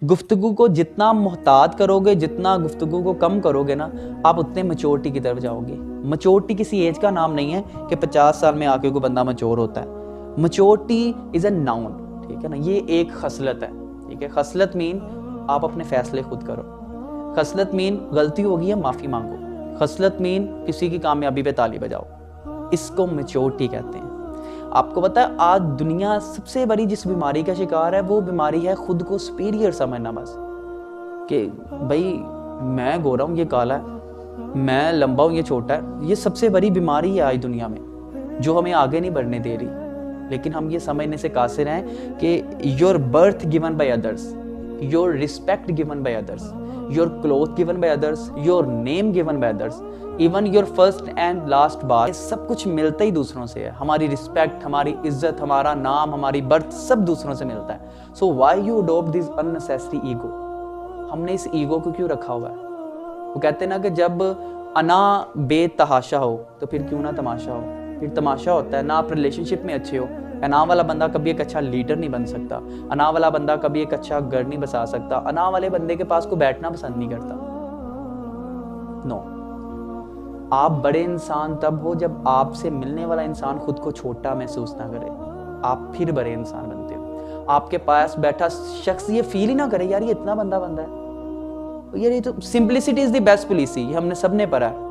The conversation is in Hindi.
गुफ्तगू को जितना मोहतात करोगे, जितना गुफ्तगू को कम करोगे ना, आप उतने मैच्योरिटी की तरफ जाओगे। मैच्योरिटी किसी एज का नाम नहीं है कि 50 साल में आके कोई बंदा मैच्योर होता है। मैच्योरिटी इज़ अ नाउन, ठीक है ना, ये एक खसलत है, ठीक है। खसलत मीन आप अपने फैसले खुद करो। खसलत मीन गलती होगी है माफ़ी मांगो। खसलत मीन किसी की कामयाबी पे ताली बजाओ। इसको मैच्योरिटी कहते हैं। आपको पता है आज दुनिया सबसे बड़ी जिस बीमारी का शिकार है वो बीमारी है खुद को सुपीरियर समझना। बस कि भाई मैं गोरा हूँ, ये काला है, मैं लंबा हूँ, ये छोटा है। ये सबसे बड़ी बीमारी है आज दुनिया में, जो हमें आगे नहीं बढ़ने दे रही। लेकिन हम ये समझने से कासिर हैं कि your birth given by others, your respect given by others, your cloth given by others, your name given by others, even your first and last बार, सब कुछ मिलता ही दूसरों से है। हमारी रिस्पेक्ट, हमारी इज्जत, हमारा नाम, हमारी बर्थ सब दूसरों से मिलता है। So why you adopt this unnecessary ego? हमने इस ईगो को क्यों रखा हुआ है? वो कहते हैं ना कि जब अना बेतहाशा हो तो फिर क्यों ना तमाशा हो। फिर तमाशा होता है ना, आप रिलेशनशिप में अच्छे हो। अना वाला बंदा कभी एक अच्छा लीडर नहीं बन सकता। अना वाला बंदा कभी एक अच्छा घर नहीं बसा सकता। अना वाले बंदे के पास को बैठना पसंद नहीं करता। नो, आप बड़े इंसान तब हो जब आपसे मिलने वाला इंसान खुद को छोटा महसूस ना करे। आप फिर बड़े इंसान बनते हो। आपके पास बैठा शख्स ये फील ही ना करे यार ये इतना बंदा है। यार ये तो simplicity is the best policy, हमने सबने पढ़ा है।